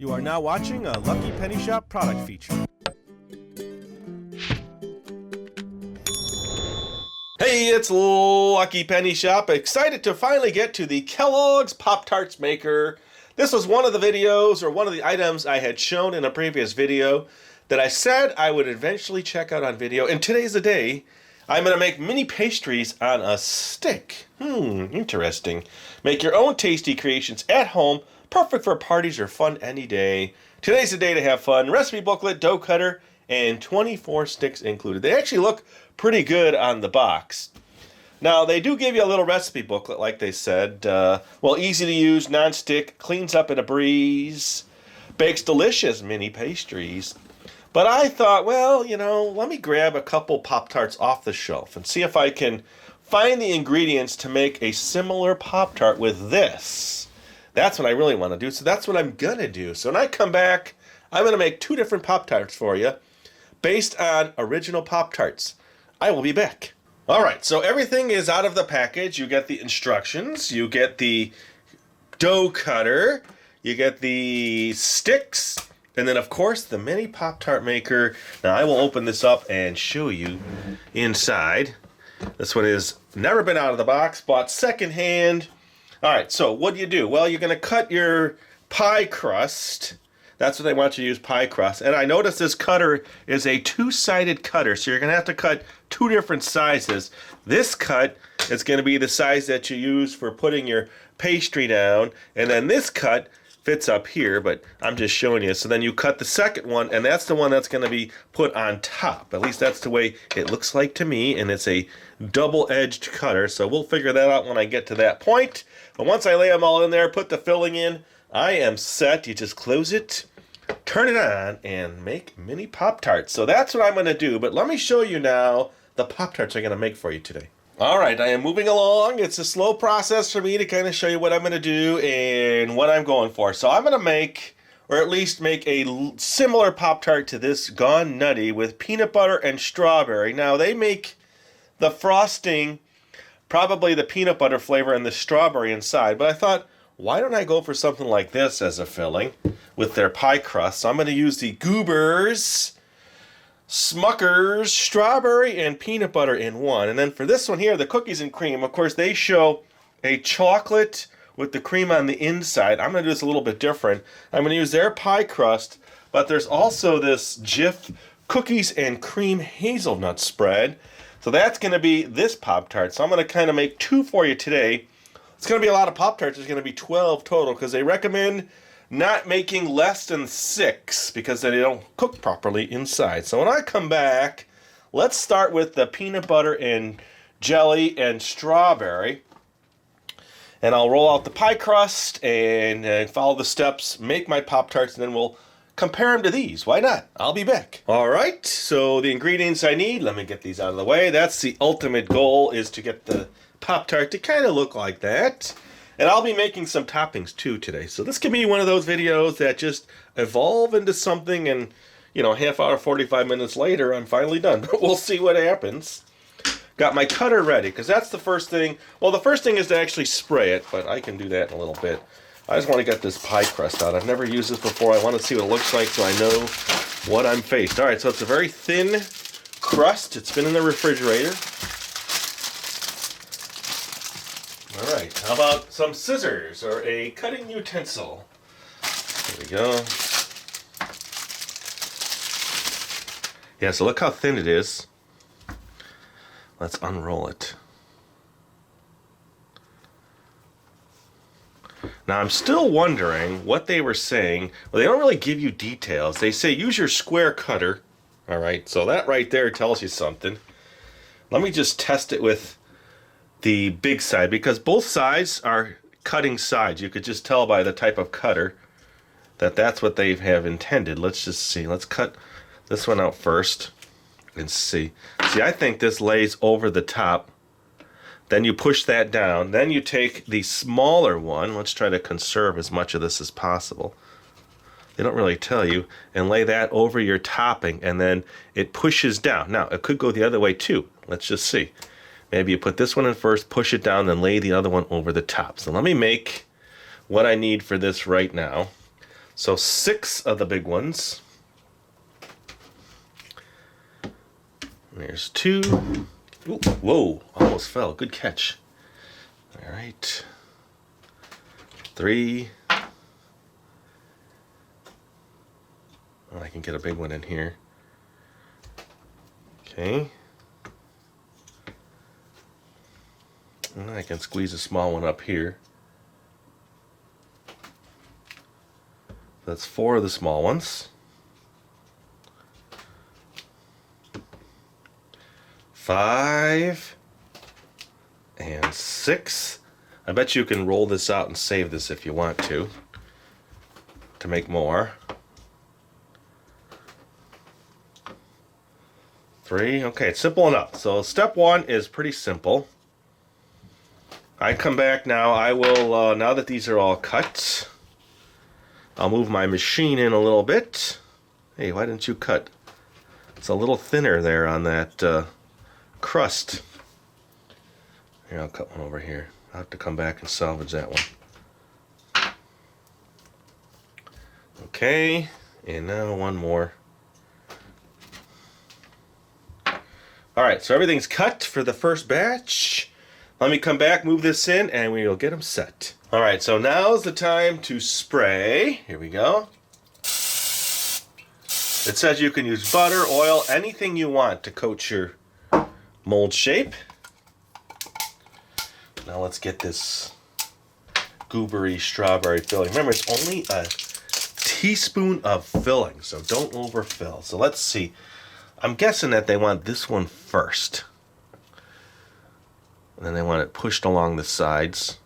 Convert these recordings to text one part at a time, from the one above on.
You are now watching a Lucky Penny Shop product feature. Hey, it's Lucky Penny Shop. Excited to finally get to the Kellogg's Pop-Tarts maker. This was one of the videos, or one of the items I had shown in a previous video that I said I would eventually check out on video. And today's the day. I'm going to make mini pastries on a stick. Interesting. Make your own tasty creations at home. Perfect for parties or fun any day. Today's the day to have fun. Recipe booklet, dough cutter, and 24 sticks included. They actually look pretty good on the box. Now, they do give you a little recipe booklet, like they said. Well, easy to use, non-stick, cleans up in a breeze, bakes delicious mini pastries. But I thought, well, let me grab a couple Pop-Tarts off the shelf and see if I can find the ingredients to make a similar Pop-Tart with this. That's what I really want to do, so that's what I'm going to do. So when I come back, I'm going to make two different Pop-Tarts for you based on original Pop-Tarts. I will be back. All right, so everything is out of the package. You get the instructions, you get the dough cutter, you get the sticks, and then, of course, the mini Pop-Tart maker. Now, I will open this up and show you inside. This one has never been out of the box, bought secondhand. All right, so what do? Well, you're going to cut your pie crust. That's what they want you to use, pie crust. And I noticed this cutter is a two-sided cutter, so you're going to have to cut two different sizes. This cut is going to be the size that you use for putting your pastry down, and then this cut fits up here, but I'm just showing you. So then you cut the second one, and that's the one that's going to be put on top. At least that's the way it looks like to me, and it's a double-edged cutter, so we'll figure that out when I get to that point. But once I lay them all in there, put the filling in, I am set. You just close it, turn it on, and make mini Pop-Tarts. So that's what I'm going to do, but let me show you now the Pop-Tarts I'm going to make for you today. All right, I am moving along. It's a slow process for me to kind of show you what I'm going to do and what I'm going for. So I'm going to make, or at least make a similar Pop-Tart to this Gone Nutty with peanut butter and strawberry. Now, they make the frosting, probably the peanut butter flavor and the strawberry inside, but I thought, why don't I go for something like this as a filling with their pie crust? So I'm going to use the Goobers Smuckers strawberry and peanut butter in one. And then for this one here, the cookies and cream, of course, they show a chocolate with the cream on the inside. I'm going to do this a little bit different. I'm going to use their pie crust, but there's also this Jif cookies and cream hazelnut spread. So that's going to be this Pop-Tart. So I'm going to kind of make two for you today. It's going to be a lot of Pop-Tarts. There's going to be 12 total because they recommend not making less than 6 because they don't cook properly inside. So when I come back, let's start with the peanut butter and jelly and strawberry. And I'll roll out the pie crust and follow the steps, make my Pop-Tarts, and then we'll compare them to these. Why not? I'll be back. All right, so the ingredients I need, let me get these out of the way. That's the ultimate goal, is to get the Pop-Tart to kind of look like that. And I'll be making some toppings too today. So this can be one of those videos that just evolve into something, and half hour, 45 minutes later, I'm finally done. We'll see what happens. Got my cutter ready, because that's the first thing. Well, the first thing is to actually spray it, but I can do that in a little bit. I just want to get this pie crust out. I've never used this before. I want to see what it looks like so I know what I'm faced. All right, so it's a very thin crust. It's been in the refrigerator. All right, how about some scissors or a cutting utensil? There we go. Yeah, so look how thin it is. Let's unroll it. Now, I'm still wondering what they were saying. Well, they don't really give you details. They say use your square cutter. All right, so that right there tells you something. Let me just test it with the big side, because both sides are cutting sides. You could just tell by the type of cutter that that's what they have intended. Let's just see. Let's cut this one out first and see. See, I think this lays over the top. Then you push that down. Then you take the smaller one. Let's try to conserve as much of this as possible. They don't really tell you. And lay that over your topping, and then it pushes down. Now, it could go the other way too. Let's just see. Maybe you put this one in first, push it down, then lay the other one over the top. So let me make what I need for this right now. So 6 of the big ones. There's 2. Ooh, whoa, almost fell. Good catch. All right. 3. Oh, I can get a big one in here. Okay. And I can squeeze a small one up here. That's 4 of the small ones. 5 and 6. I bet you can roll this out and save this if you want to make more. 3. Okay, it's simple enough. So step 1 is pretty simple. I come back now. I will, now that these are all cut, I'll move my machine in a little bit. Hey, why didn't you cut? It's a little thinner there on that crust. Here, I'll cut one over here. I'll have to come back and salvage that one. Okay, and now one more. Alright, so everything's cut for the first batch. Let me come back, move this in, and we will get them set. Alright, so now's the time to spray. Here we go. It says you can use butter, oil, anything you want to coat your mold shape. Now let's get this goobery strawberry filling. Remember, it's only a teaspoon of filling, so don't overfill. So let's see. I'm guessing that they want this one first. And then they want it pushed along the sides.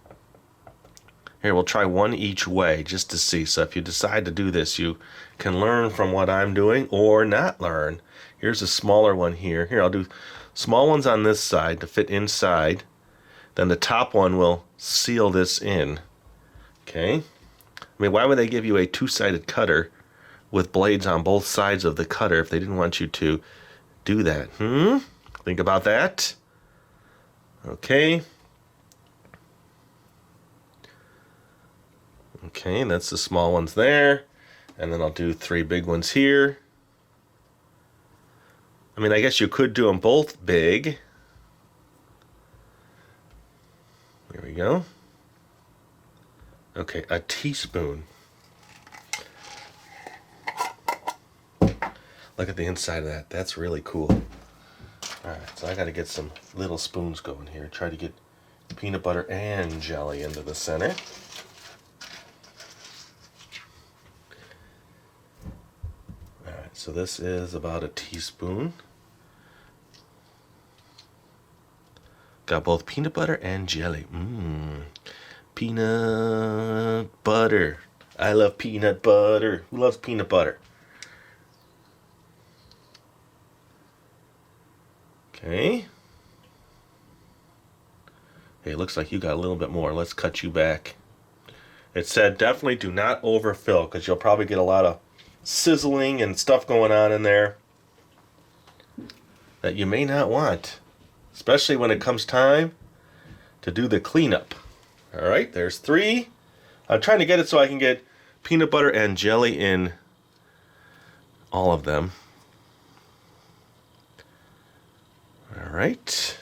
Here, we'll try one each way just to see. So if you decide to do this, you can learn from what I'm doing or not learn. Here's a smaller one here. Here, I'll do small ones on this side to fit inside. Then the top one will seal this in. Okay? I mean, why would they give you a two-sided cutter with blades on both sides of the cutter if they didn't want you to do that? Think about that. Okay. Okay, that's the small ones there. And then I'll do 3 big ones here. I mean, I guess you could do them both big. There we go. Okay, a teaspoon. Look at the inside of that. That's really cool. Alright, so I got to get some little spoons going here. Try to get peanut butter and jelly into the center. Alright, so this is about a teaspoon. Got both peanut butter and jelly. Peanut butter. I love peanut butter. Who loves peanut butter? Okay. Hey, looks like you got a little bit more. Let's cut you back. It said definitely do not overfill because you'll probably get a lot of sizzling and stuff going on in there that you may not want, especially when it comes time to do the cleanup. All right, there's 3. I'm trying to get it so I can get peanut butter and jelly in all of them. All right.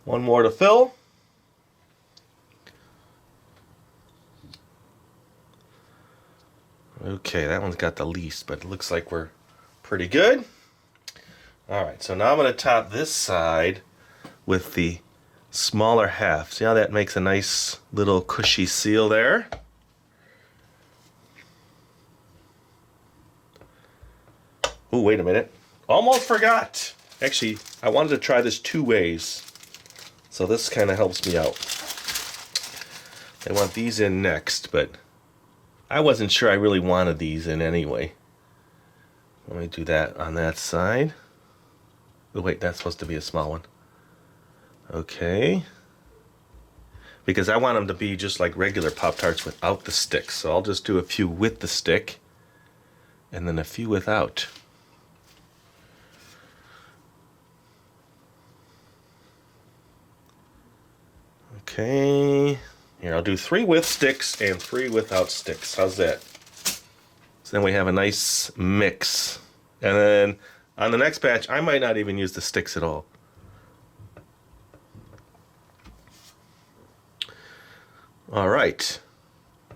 One more to fill. Okay, that one's got the least, but it looks like we're pretty good. All right, so now I'm going to top this side with the smaller half. See how that makes a nice little cushy seal there? Oh, wait a minute. Almost forgot. Actually, I wanted to try this 2 ways. So this kind of helps me out. I want these in next, but I wasn't sure I really wanted these in anyway. Let me do that on that side. Oh, wait, that's supposed to be a small one. Okay. Because I want them to be just like regular Pop-Tarts without the stick. So I'll just do a few with the stick and then a few without. Okay. Here, I'll do 3 with sticks and 3 without sticks. How's that? So then we have a nice mix. And then on the next batch, I might not even use the sticks at all. All right.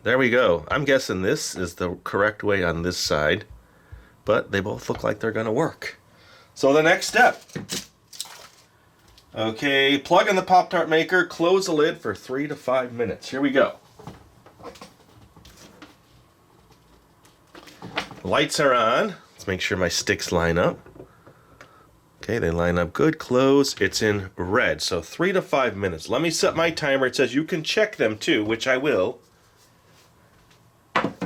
There we go. I'm guessing this is the correct way on this side, but they both look like they're going to work. So the next step. Okay, plug in the Pop-Tart maker, close the lid for 3 to 5 minutes. Here we go. Lights are on. Let's make sure my sticks line up. Okay, they line up good. Close. It's in red, so 3 to 5 minutes. Let me set my timer. It says you can check them too, which I will.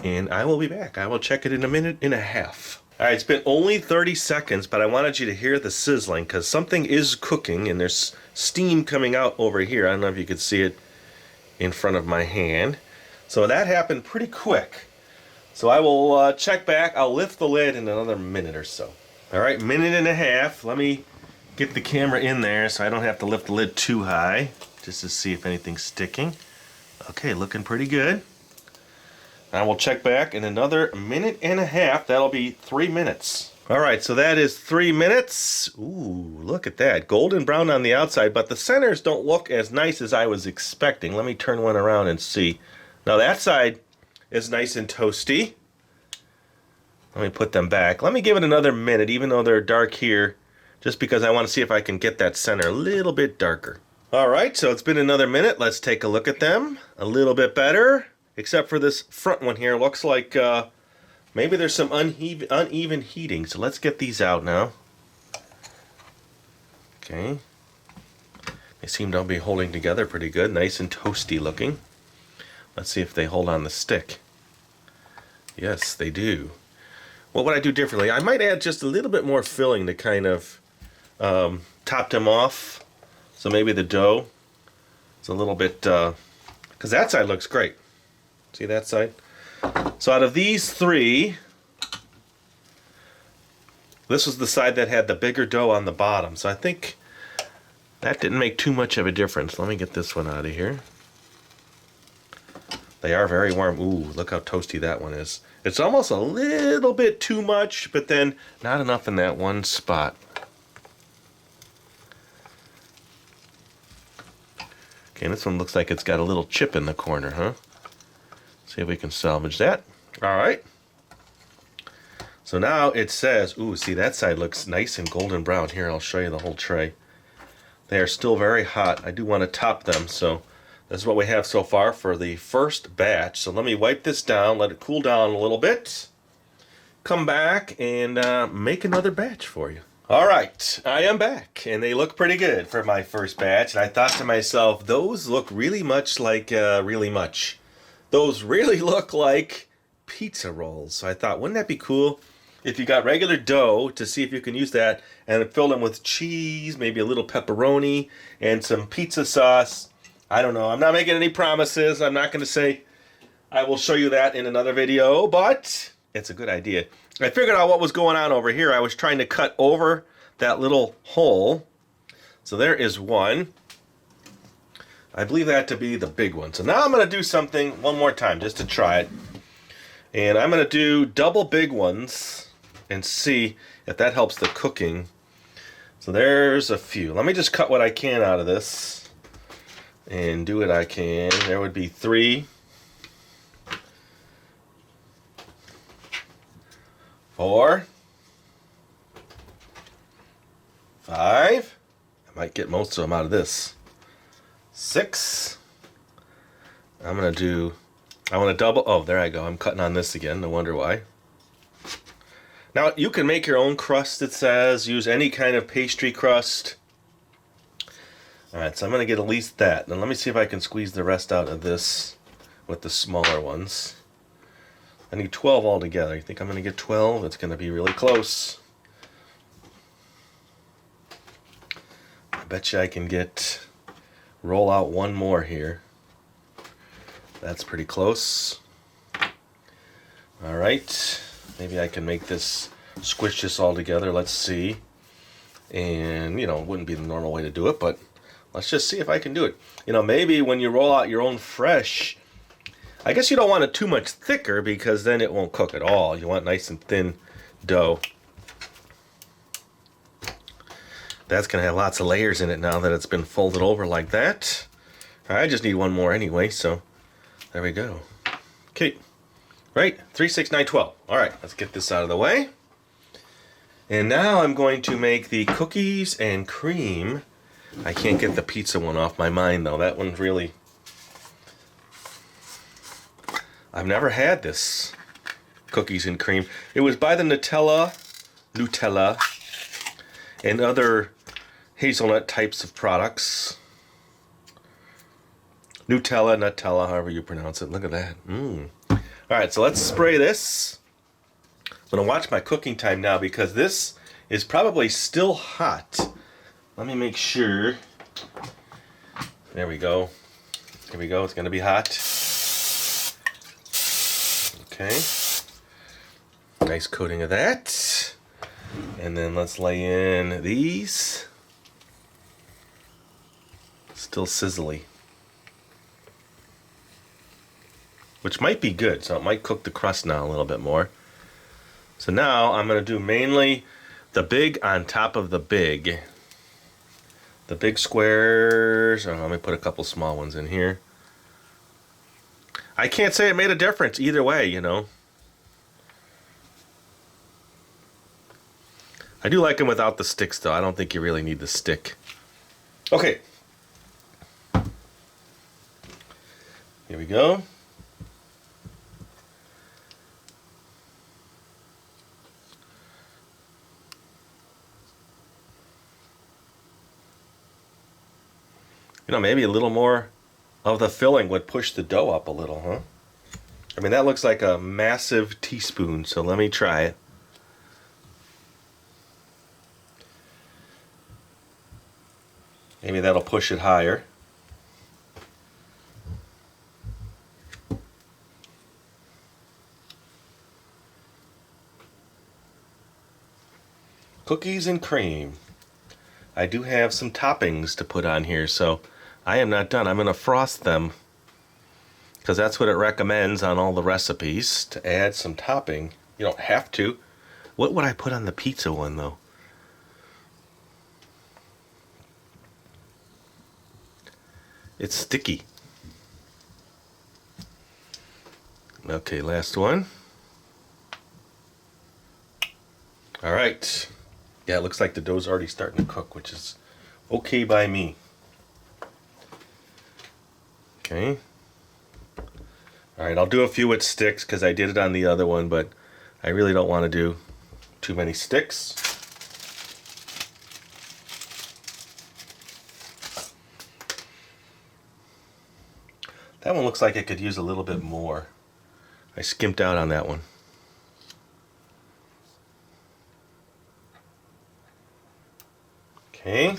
And I will be back. I will check it in a minute and a half. All right, it's been only 30 seconds, but I wanted you to hear the sizzling because something is cooking and there's steam coming out over here. I don't know if you can see it in front of my hand. So that happened pretty quick. So I will check back. I'll lift the lid in another minute or so. All right, minute and a half. Let me get the camera in there so I don't have to lift the lid too high just to see if anything's sticking. Okay, looking pretty good. I will check back in another minute and a half. That'll be 3 minutes. All right, so that is 3 minutes. Ooh, look at that. Golden brown on the outside, but the centers don't look as nice as I was expecting. Let me turn one around and see. Now that side is nice and toasty. Let me put them back. Let me give it another minute, even though they're dark here, just because I want to see if I can get that center a little bit darker. All right, so it's been another minute. Let's take a look at them. A little bit better. Except for this front one here, looks like maybe there's some uneven heating. So let's get these out now. Okay. They seem to be holding together pretty good. Nice and toasty looking. Let's see if they hold on the stick. Yes, they do. What would I do differently? I might add just a little bit more filling to kind of top them off. So maybe the dough is a little bit, because that side looks great. See that side? So out of these 3, this was the side that had the bigger dough on the bottom. So I think that didn't make too much of a difference. Let me get this one out of here. They are very warm. Ooh, look how toasty that one is. It's almost a little bit too much, but then not enough in that one spot. Okay, this one looks like it's got a little chip in the corner, huh? See if we can salvage that. All right. So now it says, ooh, see that side looks nice and golden brown. Here, I'll show you the whole tray. They are still very hot. I do want to top them, so this is what we have so far for the first batch. So let me wipe this down, let it cool down a little bit. Come back and make another batch for you. All right, I am back, and they look pretty good for my first batch. And I thought to myself, those look really much like Those really look like pizza rolls. So I thought, wouldn't that be cool if you got regular dough to see if you can use that and fill them with cheese, maybe a little pepperoni and some pizza sauce. I don't know. I'm not making any promises. I'm not going to say I will show you that in another video, but it's a good idea. I figured out what was going on over here. I was trying to cut over that little hole. So there is one. I believe that to be the big one. So now I'm going to do something one more time just to try it. And I'm going to do double big ones and see if that helps the cooking. So there's a few. Let me just cut what I can out of this and do what I can. There would be 3, 4, 5. I might get most of them out of this. 6. I want to double. Oh, there I go. I'm cutting on this again. No wonder why. Now, you can make your own crust, it says. Use any kind of pastry crust. All right, so I'm going to get at least that. Now, let me see if I can squeeze the rest out of this with the smaller ones. I need 12 altogether. You think I'm going to get 12? It's going to be really close. I bet you I can roll out one more here. That's pretty close. All right, maybe I can make this, squish this all together. Let's see. And, you know, it wouldn't be the normal way to do it, but Let's just see if I can do it. You know, maybe when you roll out your own fresh, I guess you don't want it too much thicker because then it won't cook at all. You want nice and thin dough. That's going to have lots of layers in it now that it's been folded over like that. I just need one more anyway, so there we go. Okay, right, 3, 6, 9, 12. All right, let's get this out of the way. And now I'm going to make the cookies and cream. I can't get the pizza one off my mind though. That one's really... I've never had this cookies and cream. It was by the Nutella, and other hazelnut types of products. Nutella, however you pronounce it. Look at that. All right, so let's spray this. I'm gonna watch my cooking time now because this is probably still hot. Let me make sure. There we go. Here we go. It's gonna be hot. Okay. Nice coating of that. And then let's lay in these. Still sizzly. Which might be good, so it might cook the crust now a little bit more. So now I'm going to do mainly the big on top of the big. The big squares. Oh, let me put a couple small ones in here. I can't say it made a difference either way, you know. I do like them without the sticks, though. I don't think you really need the stick. Okay. Here we go. You know, maybe a little more of the filling would push the dough up a little, huh? I mean, that looks like a massive teaspoon, so let me try it. Maybe that'll push it higher. Cookies and cream. I do have some toppings to put on here, so I am not done. I'm going to frost them because that's what it recommends on all the recipes, to add some topping. You don't have to. What would I put on the pizza one, though? It's sticky. Okay, last one. All right. Yeah, it looks like the dough's already starting to cook, which is okay by me. Okay. All right, I'll do a few with sticks because I did it on the other one, but I really don't want to do too many sticks. That one looks like it could use a little bit more. I skimped out on that one. Okay.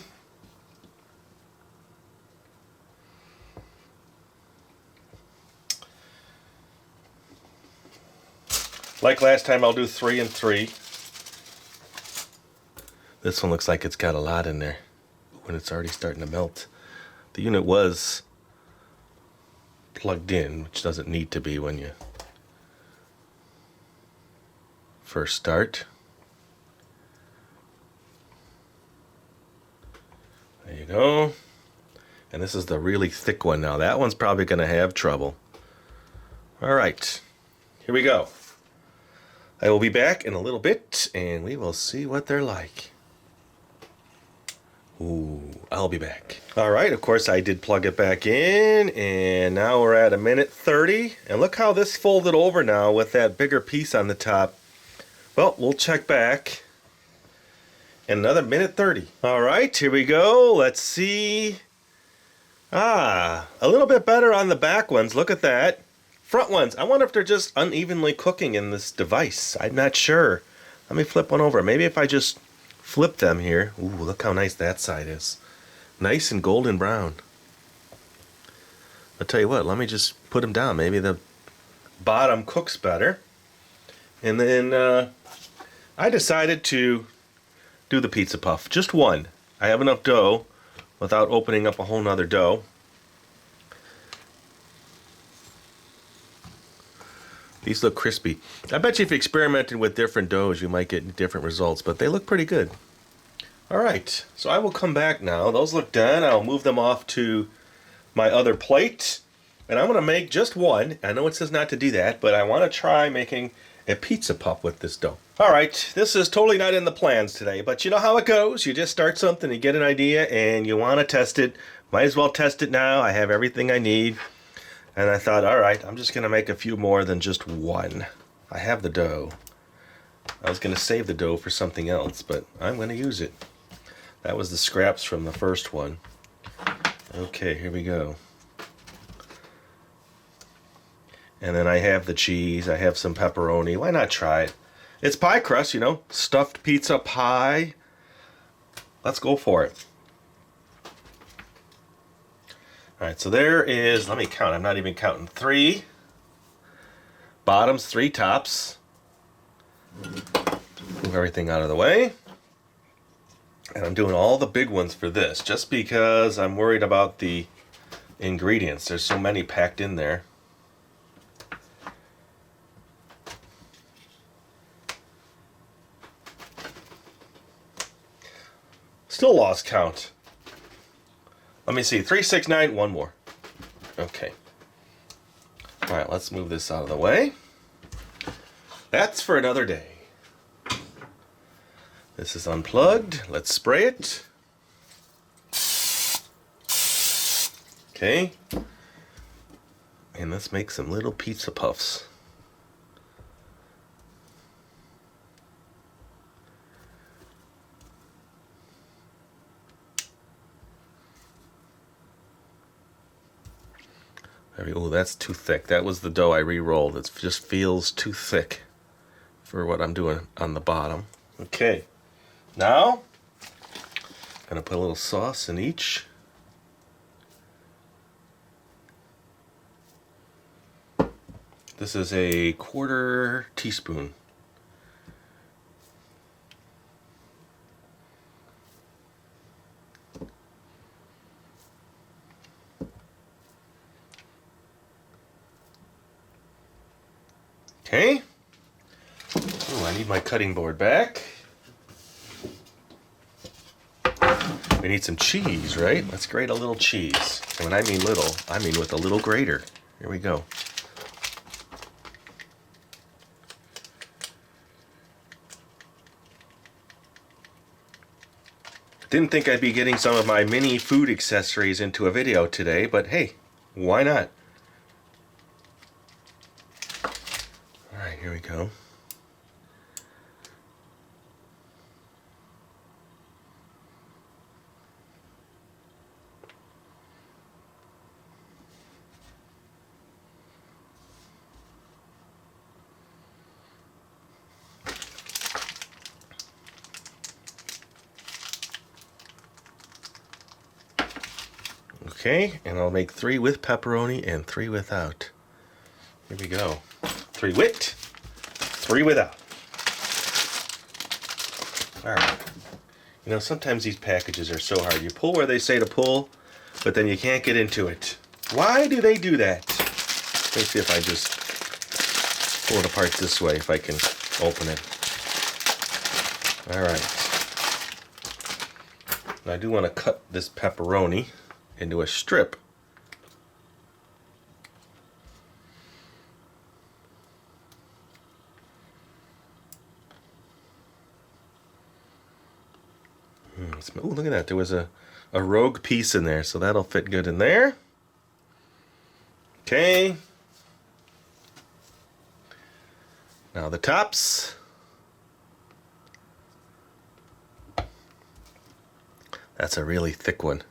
Like last time, I'll do 3 and 3. This one looks like it's got a lot in there when it's already starting to melt. The unit was plugged in, which doesn't need to be when you first start. There you go. And this is the really thick one now. That one's probably going to have trouble. All right, here we go. I will be back in a little bit, and we will see what they're like. Ooh, I'll be back. All right, of course, I did plug it back in, and now we're at 1:30. And look how this folded over now with that bigger piece on the top. Well, we'll check back in another 1:30. All right, here we go. Let's see. A little bit better on the back ones. Look at that. Front ones, I wonder if they're just unevenly cooking in this device. I'm not sure. Let me flip one over. Maybe if I just flip them here. Ooh, look how nice that side is. Nice and golden brown. I'll tell you what, let me just put them down. Maybe the bottom cooks better. And then I decided to do the pizza puff. Just one. I have enough dough without opening up a whole nother dough. These look crispy. I bet you if you experimented with different doughs, you might get different results, but they look pretty good. All right, so I will come back now. Those look done. I'll move them off to my other plate, and I'm gonna make just one. I know it says not to do that, but I wanna try making a pizza puff with this dough. All right, this is totally not in the plans today, but you know how it goes. You just start something, you get an idea, and you wanna test it. Might as well test it now. I have everything I need. And I thought, all right, I'm just gonna make a few more than just one. I have the dough. I was gonna save the dough for something else, but I'm gonna use it. That was the scraps from the first one. Okay, here we go. And then I have the cheese, I have some pepperoni. Why not try it? It's pie crust, you know, stuffed pizza pie. Let's go for it. All right, so there is, let me count, I'm not even counting, 3 bottoms, 3 tops. Move everything out of the way. And I'm doing all the big ones for this, just because I'm worried about the ingredients. There's so many packed in there. Still lost count. Let me see, 3, 6, 9, one more. Okay. All right, let's move this out of the way. That's for another day. This is unplugged. Let's spray it. Okay. And let's make some little pizza puffs. Oh, that's too thick. That was the dough I re-rolled. It just feels too thick for what I'm doing on the bottom. Okay. Now, I'm gonna put a little sauce in each. This is a 1/4 teaspoon. Okay. Oh, I need my cutting board back. We need some cheese, right? Let's grate a little cheese. And when I mean little, I mean with a little grater. Here we go. Didn't think I'd be getting some of my mini food accessories into a video today, but hey, why not? All right, here we go. Okay, and I'll make 3 with pepperoni and 3 without. Here we go. 3 with, 3 without. All right. You know, sometimes these packages are so hard. You pull where they say to pull, but then you can't get into it. Why do they do that? Let's see if I just pull it apart this way, if I can open it. All right. I do want to cut this pepperoni into a strip. Oh, look at that. There was a rogue piece in there, so that'll fit good in there. Okay. Now the tops. That's a really thick one.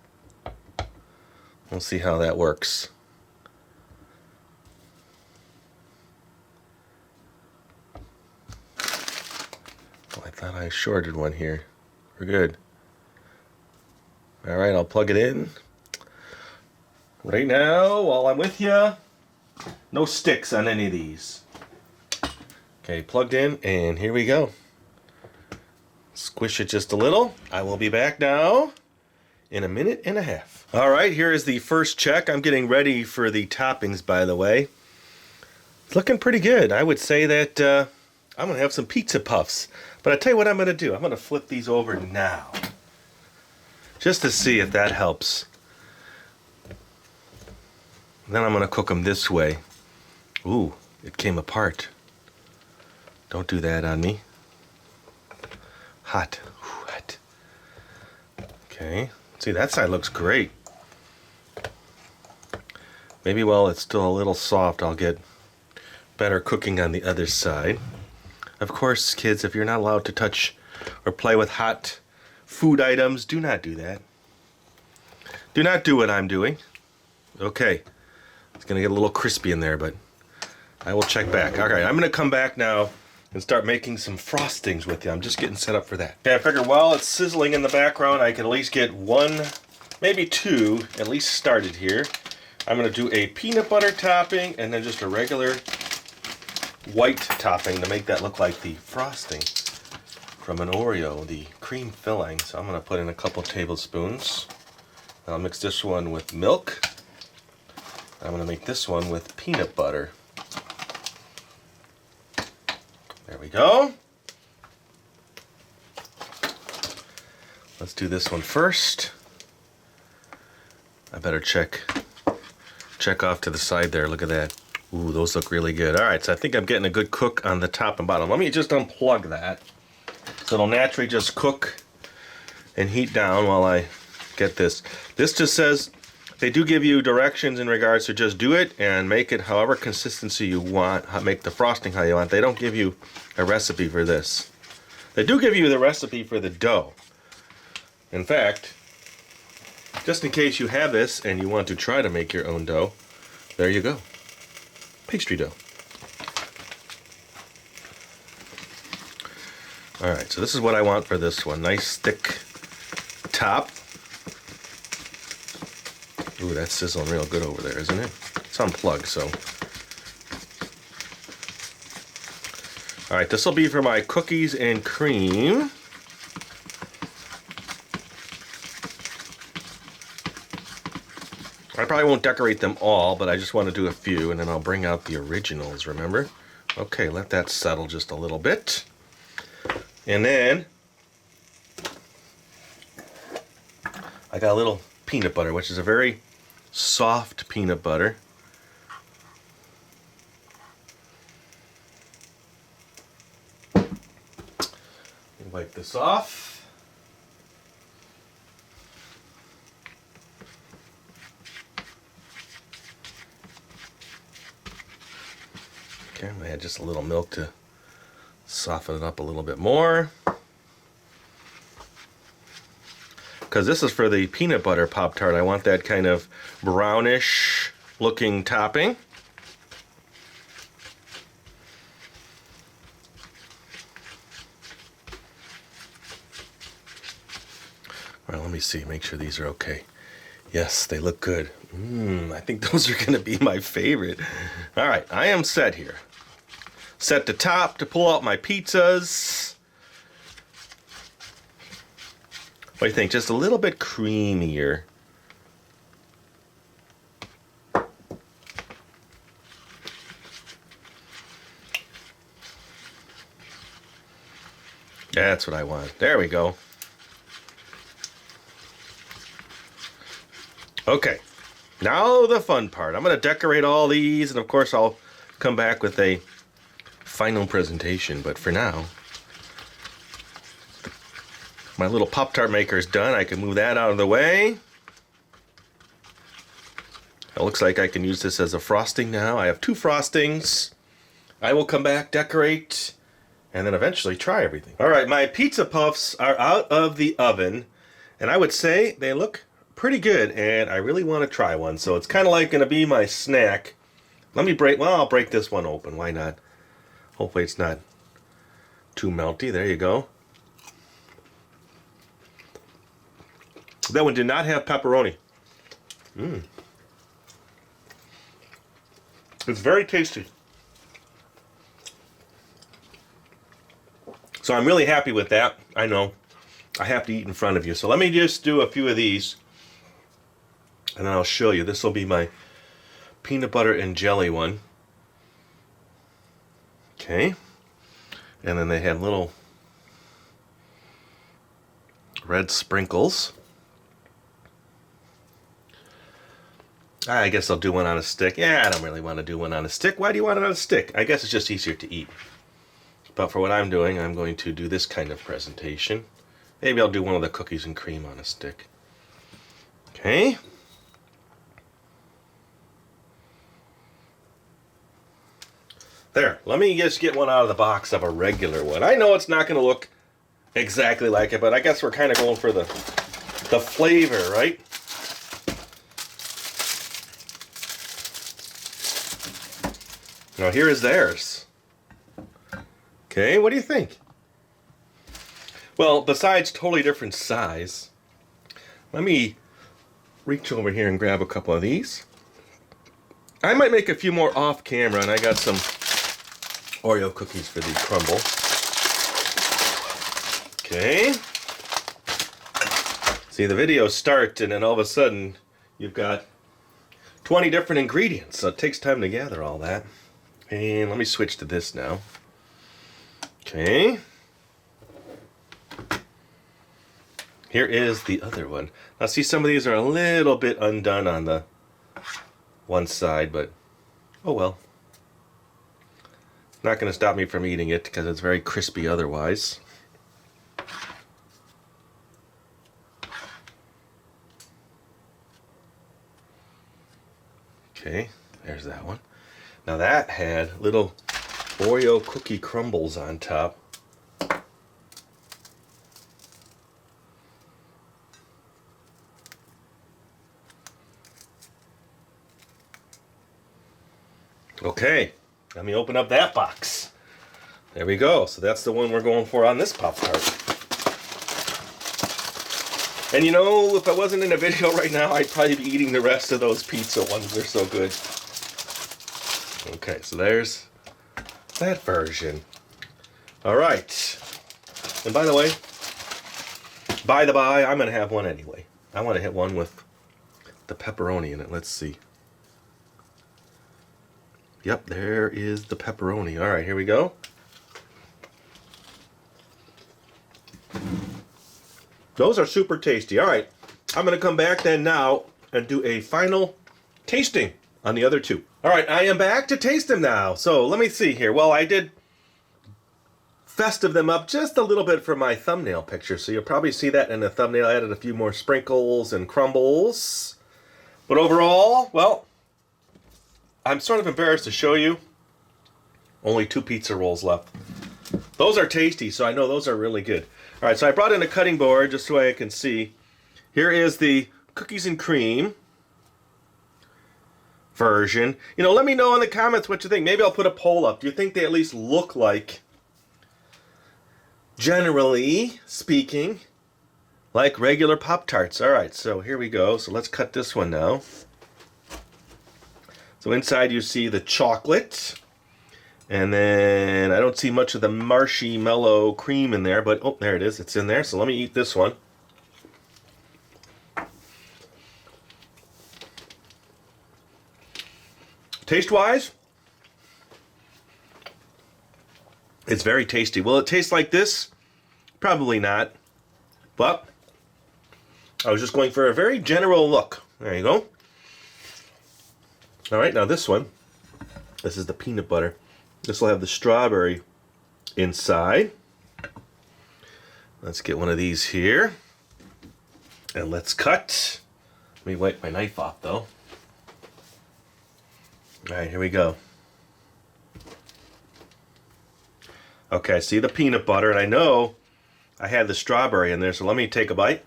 We'll see how that works. Oh, I thought I shorted one here. We're good. All right, I'll plug it in. Right now, while I'm with you, no sticks on any of these. Okay, plugged in, and here we go. Squish it just a little. I will be back now in 1.5 minutes. All right, here is the first check. I'm getting ready for the toppings, by the way. It's looking pretty good. I would say that I'm going to have some pizza puffs. But I tell you what I'm going to do. I'm going to flip these over now, just to see if that helps. Then I'm going to cook them this way. Ooh, it came apart. Don't do that on me. Hot. Ooh, hot. Okay. See, that side looks great. Maybe while it's still a little soft, I'll get better cooking on the other side. Of course, kids, if you're not allowed to touch or play with hot food items, do not do that. Do not do what I'm doing. Okay. It's going to get a little crispy in there, but I will check back. All right, I'm going to come back now and start making some frostings with you. I'm just getting set up for that. Okay, I figured while it's sizzling in the background, I can at least get one, maybe two, at least started here. I'm going to do a peanut butter topping and then just a regular white topping to make that look like the frosting from an Oreo, the cream filling. So I'm going to put in a couple tablespoons. I'll mix this one with milk. I'm going to make this one with peanut butter. There we go. Let's do this one first. I better check off to the side there. Look at that. Ooh, those look really good. All right, so I think I'm getting a good cook on the top and bottom. Let me just unplug that so it'll naturally just cook and heat down while I get this. This just says they do give you directions in regards to just do it and make it however consistency you want, make the frosting how you want. They don't give you a recipe for this. They do give you the recipe for the dough. In fact, just in case you have this and you want to try to make your own dough, there you go. Pastry dough. All right, so this is what I want for this one. Nice thick top. Ooh, that's sizzling real good over there, isn't it? It's unplugged, so. All right, this will be for my cookies and cream. I probably won't decorate them all, but I just want to do a few, and then I'll bring out the originals, remember? Okay, let that settle just a little bit. And then I got a little peanut butter, which is a very soft peanut butter. Wipe this off. Okay, I'm gonna add just a little milk to soften it up a little bit more. Because this is for the peanut butter Pop-Tart. I want that kind of brownish looking topping. All right, let me see, make sure these are okay. Yes, they look good. I think those are going to be my favorite. All right, I am set here. Set the top to pull out my pizzas. What do you think? Just a little bit creamier. That's what I want. There we go. Okay, now the fun part. I'm going to decorate all these, and of course I'll come back with a final presentation. But for now, my little Pop-Tart maker is done. I can move that out of the way. It looks like I can use this as a frosting now. I have 2 frostings. I will come back, decorate, and then eventually try everything. All right, my pizza puffs are out of the oven, and I would say they look pretty good, and I really want to try one. So it's kind of like going to be my snack. Let me I'll break this one open. Why not? Hopefully it's not too melty. There you go. That one did not have pepperoni. It's very tasty. So I'm really happy with that. I know I have to eat in front of you. So let me just do a few of these, and then I'll show you. This will be my peanut butter and jelly one. Okay. And then they have little red sprinkles. I guess I'll do one on a stick. Yeah, I don't really want to do one on a stick. Why do you want it on a stick? I guess it's just easier to eat. But for what I'm doing, I'm going to do this kind of presentation. Maybe I'll do one of the cookies and cream on a stick. Okay. There, let me just get one out of the box of a regular one. I know it's not going to look exactly like it, but I guess we're kind of going for the flavor, right? Now here is theirs. Okay, what do you think? Well, besides totally different size, let me reach over here and grab a couple of these. I might make a few more off camera, and I got some Oreo cookies for the crumble. Okay. See, the videos start, and then all of a sudden, you've got 20 different ingredients, so it takes time to gather all that. And let me switch to this now. Okay. Here is the other one. Now see, some of these are a little bit undone on the one side, but oh well. Not going to stop me from eating it because it's very crispy otherwise. Okay, there's that one. Now that had little Oreo cookie crumbles on top. Okay, let me open up that box. There we go. So that's the one we're going for on this Pop-Tart. And you know, if I wasn't in a video right now, I'd probably be eating the rest of those pizza ones. They're so good. Okay, so there's that version. All right. And by the way, by the by, I'm going to have one anyway. I want to hit one with the pepperoni in it. Let's see. Yep, there is the pepperoni. All right, here we go. Those are super tasty. All right, I'm going to come back then now and do a final tasting on the other two. All right, I am back to taste them now. So let me see here. Well, I did festive them up just a little bit for my thumbnail picture. So you'll probably see that in the thumbnail. I added a few more sprinkles and crumbles. But overall, well, I'm sort of embarrassed to show you. Only 2 pizza rolls left. Those are tasty, so I know those are really good. All right, so I brought in a cutting board just so I can see. Here is the cookies and cream version. You know, let me know in the comments what you think. Maybe I'll put a poll up. Do you think they at least look like, generally speaking, like regular Pop-Tarts? All right, so here we go. So let's cut this one now. So inside you see the chocolate. And then I don't see much of the marshmallow cream in there, but oh, there it is. It's in there. So let me eat this one. Taste-wise, it's very tasty. Will it taste like this? Probably not. But I was just going for a very general look. There you go. All right, now this one. This is the peanut butter. This will have the strawberry inside. Let's get one of these here. And let's cut. Let me wipe my knife off, though. All right, here we go. Okay, see the peanut butter, and I know I had the strawberry in there, so let me take a bite.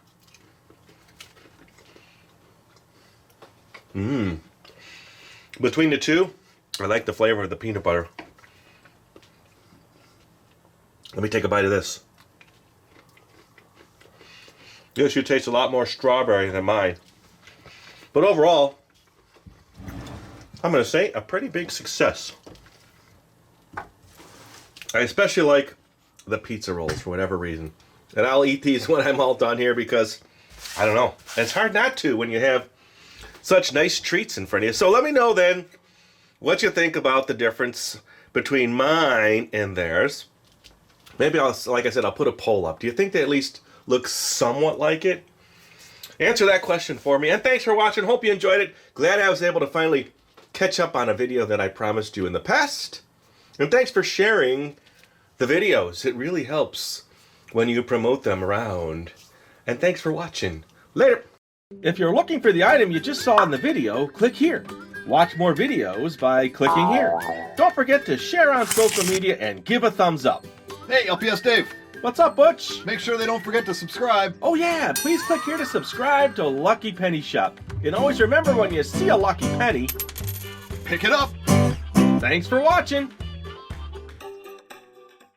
Between the two, I like the flavor of the peanut butter. Let me take a bite of this. This should taste a lot more strawberry than mine. But overall, I'm going to say a pretty big success. I especially like the pizza rolls for whatever reason. And I'll eat these when I'm all done here because, I don't know, it's hard not to when you have such nice treats in front of you. So let me know then what you think about the difference between mine and theirs. Maybe like I said, I'll put a poll up. Do you think they at least look somewhat like it? Answer that question for me. And thanks for watching. Hope you enjoyed it. Glad I was able to finally catch up on a video that I promised you in the past. And thanks for sharing the videos. It really helps when you promote them around. And thanks for watching. Later. If you're looking for the item you just saw in the video, click here. Watch more videos by clicking here. Don't forget to share on social media and give a thumbs up. Hey, LPS Dave. What's up, Butch? Make sure they don't forget to subscribe. Oh yeah, please click here to subscribe to Lucky Penny Shop. And always remember, when you see a lucky penny, Pick it up. thanks for watching.